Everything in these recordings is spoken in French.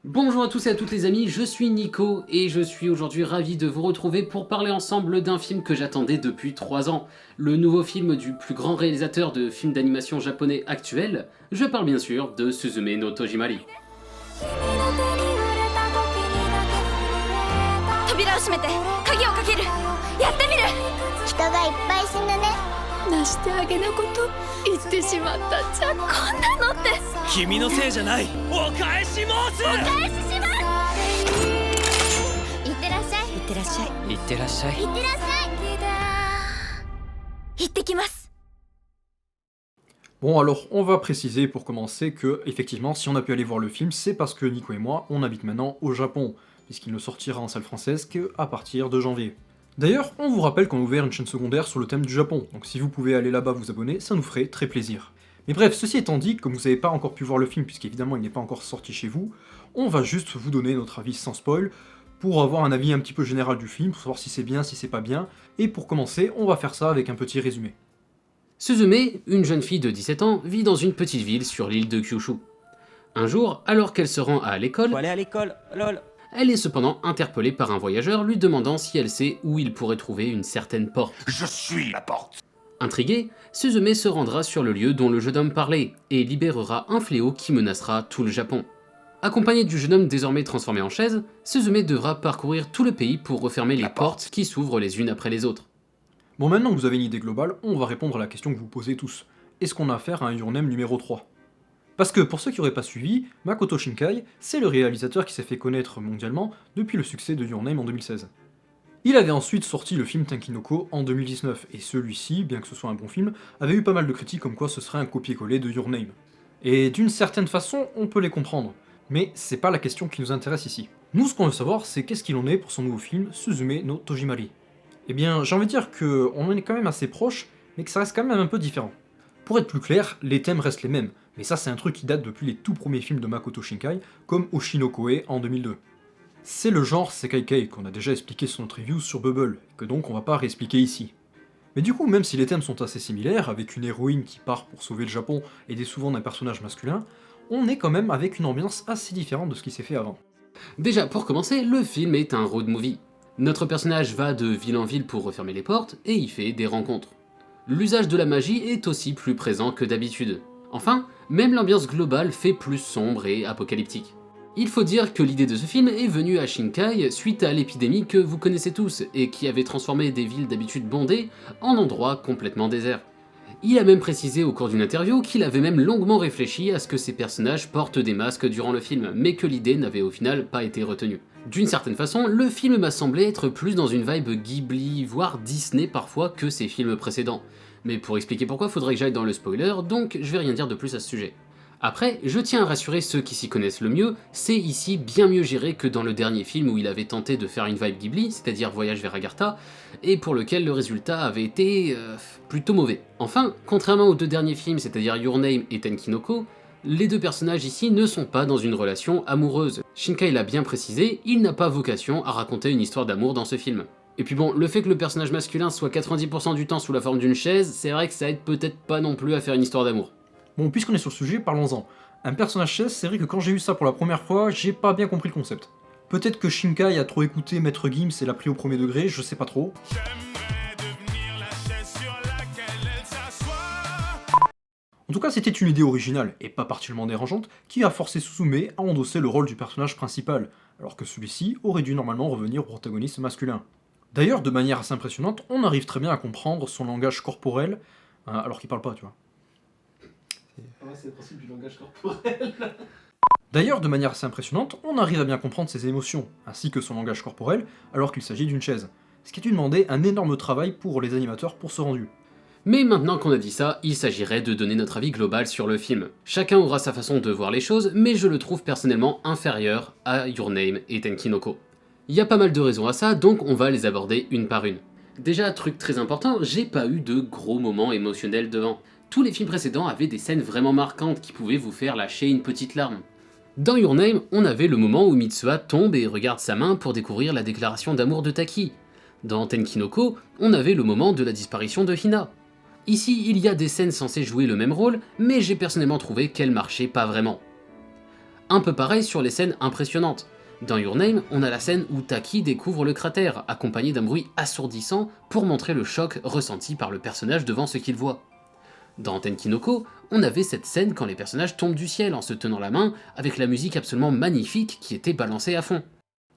Bonjour à tous et à toutes les amis, je suis Nico et je suis aujourd'hui ravi de vous retrouver pour parler ensemble d'un film que j'attendais depuis 3 ans. Le nouveau film du plus grand réalisateur de films d'animation japonais actuel, je parle bien sûr de Suzume no Tojimari. 扉を閉めて鍵をかけるやってみる人がいっぱい死ぬねなしてあげなこと言ってしまったじゃこんなのって君のせいじゃないお返し申すお返ししますいってらっしゃいいってらっしゃいいってらっしゃいいってらっしゃい行ってきます Bon alors, on va préciser pour commencer que, effectivement, si on a pu aller voir le film, c'est parce que Nico et moi, on habite maintenant au Japon, puisqu'il ne sortira en salle française qu'à partir de janvier. D'ailleurs, on vous rappelle qu'on a ouvert une chaîne secondaire sur le thème du Japon, donc si vous pouvez aller là-bas vous abonner, ça nous ferait très plaisir. Mais bref, ceci étant dit, comme vous n'avez pas encore pu voir le film, puisqu'évidemment il n'est pas encore sorti chez vous, on va juste vous donner notre avis sans spoil, pour avoir un avis un petit peu général du film, pour savoir si c'est bien, si c'est pas bien, et pour commencer, on va faire ça avec un petit résumé. Suzume, une jeune fille de 17 ans, vit dans une petite ville sur l'île de Kyushu. Un jour, alors qu'elle se rend à l'école, Faut aller à l'école, lol. elle est cependant interpellée par un voyageur lui demandant si elle sait où il pourrait trouver une certaine porte. Je suis la porte. Intriguée, Suzume se rendra sur le lieu dont le jeune homme parlait et libérera un fléau qui menacera tout le Japon. Accompagnée du jeune homme désormais transformé en chaise, Suzume devra parcourir tout le pays pour refermer les portes qui s'ouvrent les unes après les autres. Bon, maintenant que vous avez une idée globale, on va répondre à la question que vous posez tous. Est-ce qu'on a affaire à un Your Name numéro 3 ? Parce que, pour ceux qui n'auraient pas suivi, Makoto Shinkai, c'est le réalisateur qui s'est fait connaître mondialement depuis le succès de Your Name en 2016. Il avait ensuite sorti le film Tenkinoko en 2019, et celui-ci, bien que ce soit un bon film, avait eu pas mal de critiques comme quoi ce serait un copier-coller de Your Name. Et d'une certaine façon, on peut les comprendre, mais c'est pas la question qui nous intéresse ici. Nous, ce qu'on veut savoir, c'est qu'est-ce qu'il en est pour son nouveau film, Suzume no Tojimari. Eh bien, j'ai envie de dire qu'on en est quand même assez proche, mais que ça reste quand même un peu différent. Pour être plus clair, les thèmes restent les mêmes, mais ça c'est un truc qui date depuis les tout premiers films de Makoto Shinkai, comme Oshinokoe en 2002. C'est le genre Sekai-kei qu'on a déjà expliqué sur notre review sur Bubble, que donc on va pas réexpliquer ici. Mais du coup, même si les thèmes sont assez similaires, avec une héroïne qui part pour sauver le Japon aidée souvent d'un personnage masculin, on est quand même avec une ambiance assez différente de ce qui s'est fait avant. Déjà, pour commencer, le film est un road movie. Notre personnage va de ville en ville pour refermer les portes et y fait des rencontres. L'usage de la magie est aussi plus présent que d'habitude. Enfin, même l'ambiance globale fait plus sombre et apocalyptique. Il faut dire que l'idée de ce film est venue à Shinkai suite à l'épidémie que vous connaissez tous et qui avait transformé des villes d'habitude bondées en endroits complètement déserts. Il a même précisé au cours d'une interview qu'il avait même longuement réfléchi à ce que ses personnages portent des masques durant le film, mais que l'idée n'avait au final pas été retenue. D'une certaine façon, le film m'a semblé être plus dans une vibe Ghibli, voire Disney parfois, que ses films précédents. Mais pour expliquer pourquoi, faudrait que j'aille dans le spoiler, donc je vais rien dire de plus à ce sujet. Après, je tiens à rassurer ceux qui s'y connaissent le mieux, c'est ici bien mieux géré que dans le dernier film où il avait tenté de faire une vibe Ghibli, c'est-à-dire Voyage vers Agartha, et pour lequel le résultat avait été plutôt mauvais. Enfin, contrairement aux deux derniers films, c'est-à-dire Your Name et Tenkinoko, les deux personnages ici ne sont pas dans une relation amoureuse. Shinkai l'a bien précisé, il n'a pas vocation à raconter une histoire d'amour dans ce film. Et puis bon, le fait que le personnage masculin soit 90% du temps sous la forme d'une chaise, c'est vrai que ça aide peut-être pas non plus à faire une histoire d'amour. Bon, puisqu'on est sur le sujet, parlons-en. Un personnage chaise, c'est vrai que quand j'ai vu ça pour la première fois, j'ai pas bien compris le concept. Peut-être que Shinkai a trop écouté Maître Gims et l'a pris au premier degré, je sais pas trop. En tout cas, c'était une idée originale, et pas particulièrement dérangeante, qui a forcé Suzume à endosser le rôle du personnage principal, alors que celui-ci aurait dû normalement revenir au protagoniste masculin. D'ailleurs, de manière assez impressionnante, on arrive très bien à comprendre son langage corporel, alors qu'il parle pas, tu vois. C'est le principe du langage corporel. D'ailleurs, de manière assez impressionnante, on arrive à bien comprendre ses émotions, ainsi que son langage corporel, alors qu'il s'agit d'une chaise. Ce qui a dû demander un énorme travail pour les animateurs pour ce rendu. Mais maintenant qu'on a dit ça, il s'agirait de donner notre avis global sur le film. Chacun aura sa façon de voir les choses, mais je le trouve personnellement inférieur à Your Name et Tenkinoko. Il y a pas mal de raisons à ça, donc on va les aborder une par une. Déjà, truc très important, j'ai pas eu de gros moments émotionnels devant. Tous les films précédents avaient des scènes vraiment marquantes qui pouvaient vous faire lâcher une petite larme. Dans Your Name, on avait le moment où Mitsuha tombe et regarde sa main pour découvrir la déclaration d'amour de Taki. Dans Tenkinoko, on avait le moment de la disparition de Hina. Ici, il y a des scènes censées jouer le même rôle, mais j'ai personnellement trouvé qu'elles marchaient pas vraiment. Un peu pareil sur les scènes impressionnantes. Dans Your Name, on a la scène où Taki découvre le cratère, accompagné d'un bruit assourdissant pour montrer le choc ressenti par le personnage devant ce qu'il voit. Dans Tenkinoko, on avait cette scène quand les personnages tombent du ciel en se tenant la main, avec la musique absolument magnifique qui était balancée à fond.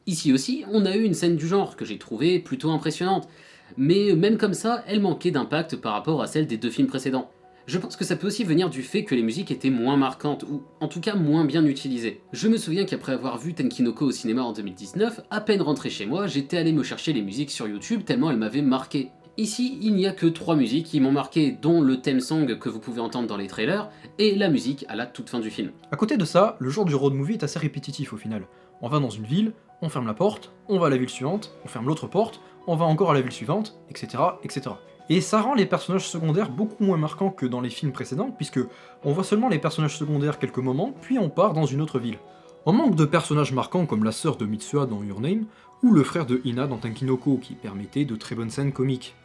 Ici aussi, on a eu une scène du genre que j'ai trouvée plutôt impressionnante, mais même comme ça, elle manquait d'impact par rapport à celle des 2 films précédents. Je pense que ça peut aussi venir du fait que les musiques étaient moins marquantes, ou en tout cas moins bien utilisées. Je me souviens qu'après avoir vu Tenkinoko au cinéma en 2019, à peine rentré chez moi, j'étais allé me chercher les musiques sur YouTube tellement elles m'avaient marqué. Ici, il n'y a que 3 musiques qui m'ont marqué, dont le theme song que vous pouvez entendre dans les trailers, et la musique à la toute fin du film. À côté de ça, le genre du road movie est assez répétitif au final. On va dans une ville, on ferme la porte, on va à la ville suivante, on ferme l'autre porte, on va encore à la ville suivante, etc., etc. Et ça rend les personnages secondaires beaucoup moins marquants que dans les films précédents, puisque on voit seulement les personnages secondaires quelques moments, puis on part dans une autre ville. On manque de personnages marquants comme la sœur de Mitsuha dans Your Name, ou le frère de Hina dans Tenkinoko, qui permettait de très bonnes scènes comiques.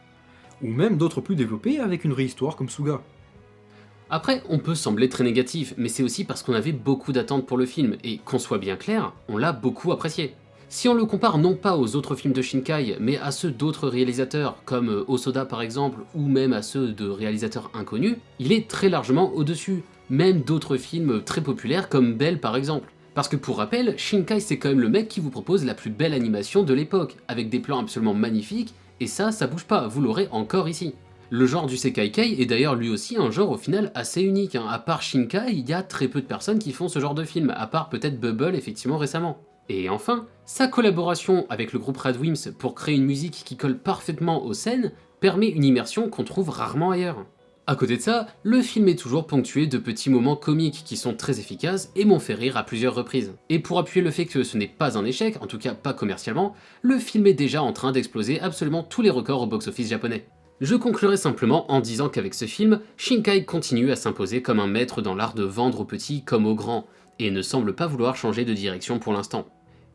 Ou même d'autres plus développés avec une vraie histoire comme Suga. Après, on peut sembler très négatif, mais c'est aussi parce qu'on avait beaucoup d'attentes pour le film, et qu'on soit bien clair, on l'a beaucoup apprécié. Si on le compare non pas aux autres films de Shinkai, mais à ceux d'autres réalisateurs, comme Osoda par exemple, ou même à ceux de réalisateurs inconnus, il est très largement au-dessus, même d'autres films très populaires comme Belle par exemple. Parce que pour rappel, Shinkai c'est quand même le mec qui vous propose la plus belle animation de l'époque, avec des plans absolument magnifiques, et ça bouge pas, vous l'aurez encore ici. Le genre du Sekai-kei est d'ailleurs lui aussi un genre au final assez unique, à part Shinkai, il y a très peu de personnes qui font ce genre de film, à part peut-être Bubble effectivement récemment. Et enfin, sa collaboration avec le groupe Radwimps pour créer une musique qui colle parfaitement aux scènes permet une immersion qu'on trouve rarement ailleurs. À côté de ça, le film est toujours ponctué de petits moments comiques qui sont très efficaces et m'ont fait rire à plusieurs reprises. Et pour appuyer le fait que ce n'est pas un échec, en tout cas pas commercialement, le film est déjà en train d'exploser absolument tous les records au box-office japonais. Je conclurai simplement en disant qu'avec ce film, Shinkai continue à s'imposer comme un maître dans l'art de vendre aux petits comme aux grands, et ne semble pas vouloir changer de direction pour l'instant.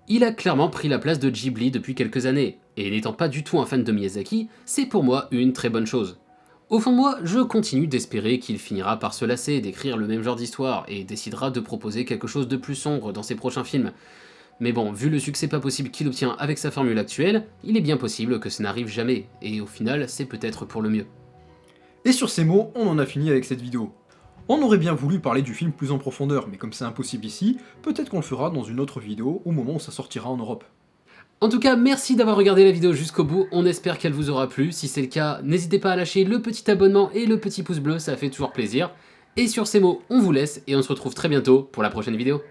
Il a clairement pris la place de Ghibli depuis quelques années, et n'étant pas du tout un fan de Miyazaki, c'est pour moi une très bonne chose. Au fond de moi, je continue d'espérer qu'il finira par se lasser d'écrire le même genre d'histoire, et décidera de proposer quelque chose de plus sombre dans ses prochains films. Mais bon, vu le succès pas possible qu'il obtient avec sa formule actuelle, il est bien possible que ça n'arrive jamais, et au final, c'est peut-être pour le mieux. Et sur ces mots, on en a fini avec cette vidéo. On aurait bien voulu parler du film plus en profondeur, mais comme c'est impossible ici, peut-être qu'on le fera dans une autre vidéo au moment où ça sortira en Europe. En tout cas, merci d'avoir regardé la vidéo jusqu'au bout, on espère qu'elle vous aura plu. Si c'est le cas, n'hésitez pas à lâcher le petit abonnement et le petit pouce bleu, ça fait toujours plaisir. Et sur ces mots, on vous laisse et on se retrouve très bientôt pour la prochaine vidéo.